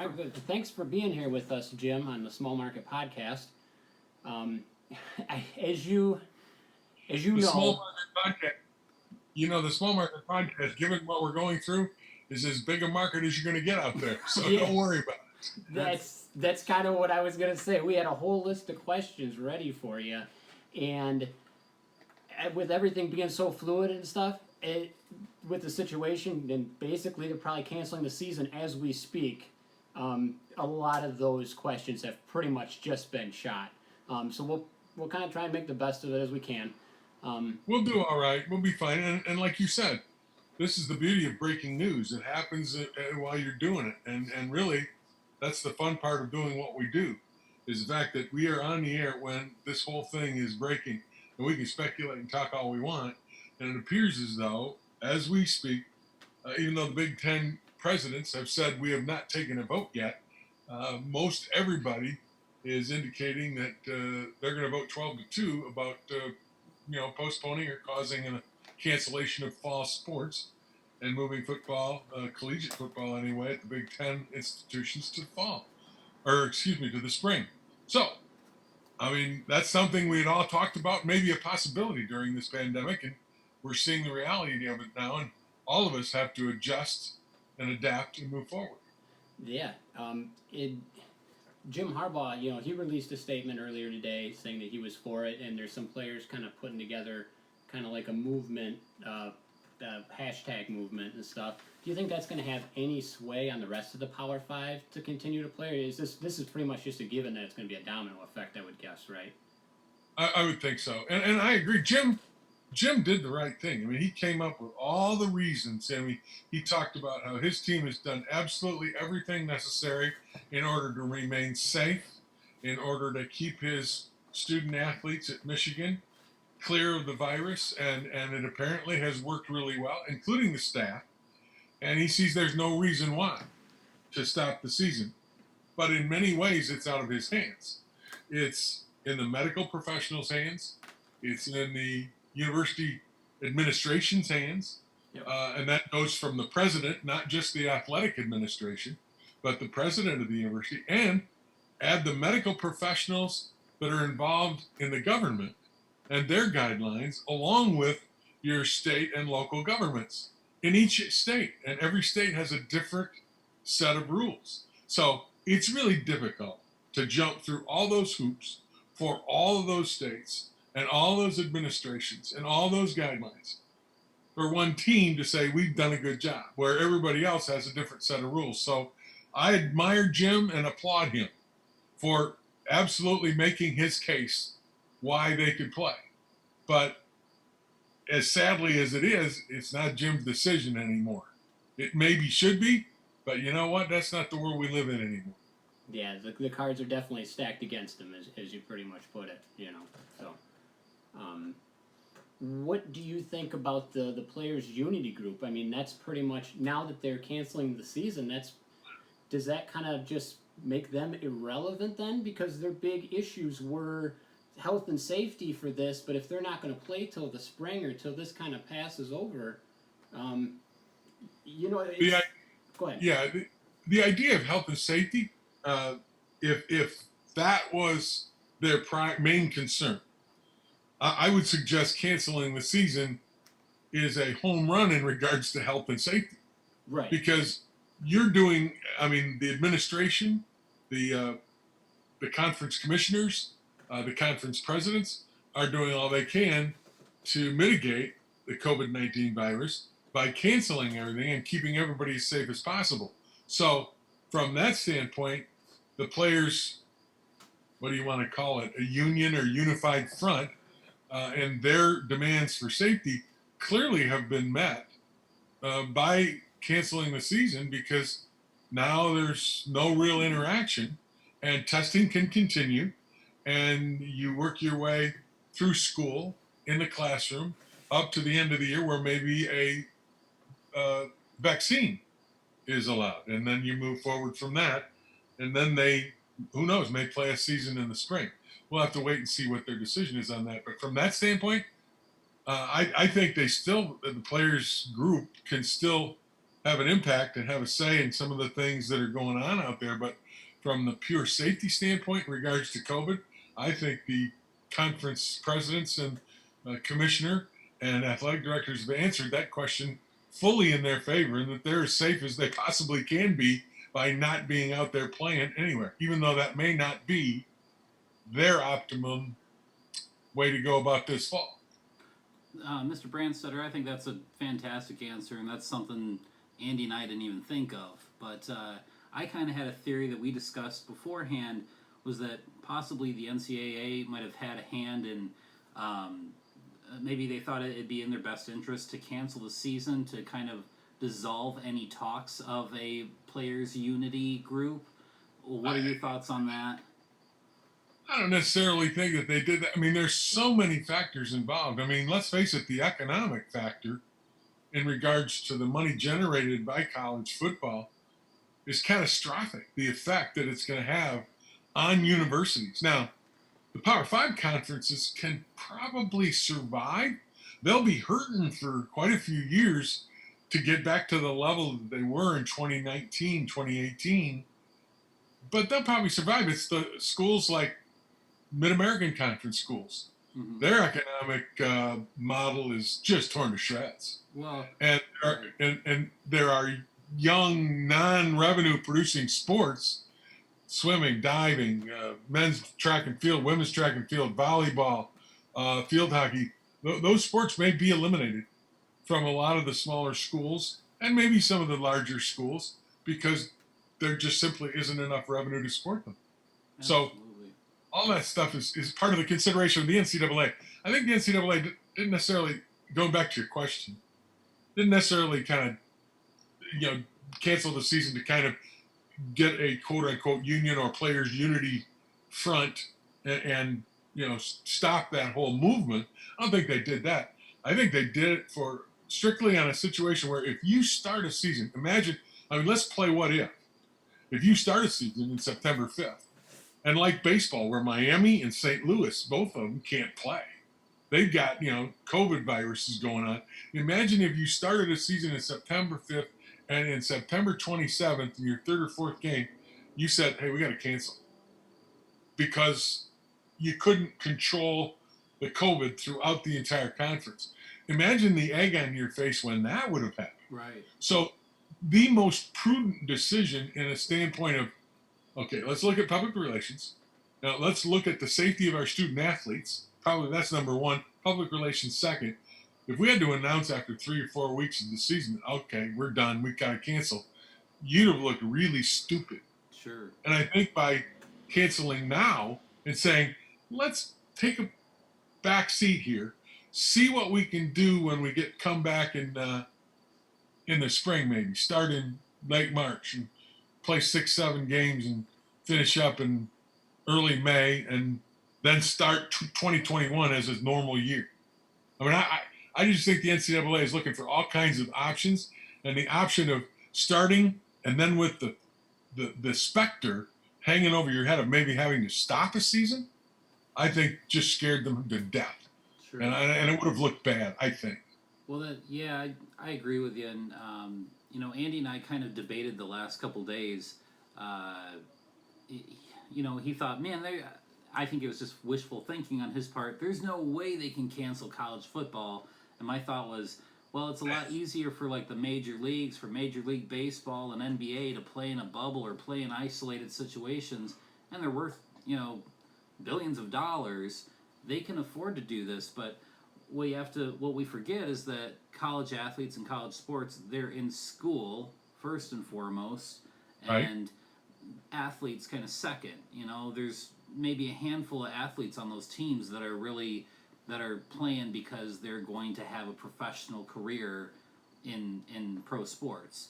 right, good. Thanks for being here with us, Jim, on the Small Market Podcast. Um, as you as you The small know, market podcast, the small market podcast, given what we're going through, is as big a market as you're going to get out there. So yeah, don't worry about it. that's kind of what I was gonna say. We had a whole list of questions ready for you, and with everything being so fluid and stuff, with the situation, and basically they're probably canceling the season as we speak. A lot of those questions have pretty much just been shot. So we'll kind of try and make the best of it as we can. Um, We'll do all right. We'll be fine. And like you said, this is the beauty of breaking news. It happens while you're doing it. And really, that's the fun part of doing what we do, is the fact that we are on the air when this whole thing is breaking. And we can speculate and talk all we want. And it appears as though, as we speak, even though the Big Ten presidents have said we have not taken a vote yet, most everybody is indicating that they're going to vote 12-2 about postponing or causing a cancellation of fall sports and moving football, collegiate football anyway, at the Big Ten institutions to the fall, or excuse me, to the spring. So, I mean, that's something we had all talked about, maybe a possibility during this pandemic, and we're seeing the reality of it now, and all of us have to adjust and adapt and move forward. yeah. Jim Harbaugh, he released a statement earlier today saying that he was for it, and there's some players kind of putting together kind of like a movement, hashtag movement and stuff. Do you think that's going to have any sway on the rest of the Power Five to continue to play? Or is this is pretty much just a given that it's going to be a domino effect? I would guess, right? I would think so, and I agree. Jim did the right thing. I mean, he came up with all the reasons. I mean, he talked about how his team has done absolutely everything necessary in order to remain safe, in order to keep his student athletes at Michigan clear of the virus, and it apparently has worked really well, including the staff. And he sees there's no reason why to stop the season. But in many ways, it's out of his hands. It's in the medical professionals' hands. It's in the university administration's hands. Yep. And that goes from the president, not just the athletic administration, but the president of the university, and add the medical professionals that are involved in the government and their guidelines, along with your state and local governments in each state. And every state has a different set of rules. So it's really difficult to jump through all those hoops for all of those states and all those administrations and all those guidelines for one team to say we've done a good job, where everybody else has a different set of rules. So I admire Jim and applaud him for absolutely making his case why they could play. But as sadly as it is, it's not Jim's decision anymore. It maybe should be, but you know what? That's not the world we live in anymore. Yeah, the cards are definitely stacked against him, as you pretty much put it. So. Um, what do you think about the players' unity group? I mean, that's pretty much now that they're canceling the season. Does that kind of just make them irrelevant then? Because their big issues were health and safety for this, but if they're not going to play till the spring or till this kind of passes over, um, The, go ahead. yeah, the idea of health and safety, if that was their main concern, I would suggest canceling the season is a home run in regards to health and safety. Right. Because the administration, the conference commissioners, the conference presidents are doing all they can to mitigate the COVID-19 virus by canceling everything and keeping everybody as safe as possible. So from that standpoint, the players, what do you want to call it, a union or unified front, and their demands for safety clearly have been met by canceling the season, because now there's no real interaction and testing can continue, and you work your way through school in the classroom up to the end of the year where maybe a vaccine is allowed, and then you move forward from that, and then they, who knows, may play a season in the spring. We'll have to wait and see what their decision is on that. But from that standpoint, I think the players group can still have an impact and have a say in some of the things that are going on out there. But from the pure safety standpoint in regards to COVID, I think the conference presidents and commissioner and athletic directors have answered that question fully in their favor, and that they're as safe as they possibly can be by not being out there playing anywhere, even though that may not be their optimum way to go about this fall. Mr. Brandstatter, I think that's a fantastic answer, and that's something Andy and I didn't even think of. But I kind of had a theory that we discussed beforehand, was that possibly the NCAA might have had a hand in, maybe they thought it'd be in their best interest to cancel the season to kind of dissolve any talks of a players' unity group. What are your thoughts on that? I don't necessarily think that they did that. I mean, there's so many factors involved. I mean, let's face it, the economic factor in regards to the money generated by college football is catastrophic. The effect that it's going to have on universities. Now, the Power Five conferences can probably survive. They'll be hurting for quite a few years to get back to the level that they were in 2019, 2018. But they'll probably survive. It's the schools like Mid-American Conference schools. Mm-hmm. Their economic model is just torn to shreds. Well, And there are young, non-revenue producing sports, swimming, diving, men's track and field, women's track and field, volleyball, field hockey. Those sports may be eliminated from a lot of the smaller schools and maybe some of the larger schools because there just simply isn't enough revenue to support them. absolutely. So all that stuff is part of the consideration of the NCAA. I think the NCAA didn't necessarily, going back to your question, didn't necessarily kind of, cancel the season to kind of get a quote unquote union or players unity front and stop that whole movement. I don't think they did that. I think they did it for strictly on a situation where if you start a season, let's play what if. If you start a season in September 5th, and like baseball, where Miami and St. Louis, both of them can't play. They've got, COVID viruses going on. Imagine if you started a season in September 5th and in September 27th, in your third or fourth game, you said, hey, we got to cancel. Because you couldn't control the COVID throughout the entire conference. Imagine the egg on your face when that would have happened. Right. So the most prudent decision in a standpoint of, okay, let's look at public relations. Now, let's look at the safety of our student athletes. Probably that's number one. Public relations second. If we had to announce after 3 or 4 weeks of the season, okay, we're done, we've got to cancel, you'd have looked really stupid. Sure. And I think by canceling now and saying, let's take a back seat here, see what we can do when we come back in the spring, maybe start in late March and play 6-7 games and finish up in early May and then start 2021 as a normal year. I mean, I just think the NCAA is looking for all kinds of options, and the option of starting and then with the specter hanging over your head of maybe having to stop a season, I think just scared them to death. Sure. And it would have looked bad, I think. Well, I agree with you. And, Andy and I kind of debated the last couple days. He thought, man, I think it was just wishful thinking on his part. There's no way they can cancel college football. And my thought was, well, it's a lot easier for like the major leagues, for Major League Baseball and NBA to play in a bubble or play in isolated situations, and they're worth, billions of dollars. They can afford to do this, but what we forget is that college athletes and college sports, they're in school first and foremost, and athletes kind of second. There's maybe a handful of athletes on those teams that are playing because they're going to have a professional career in pro sports.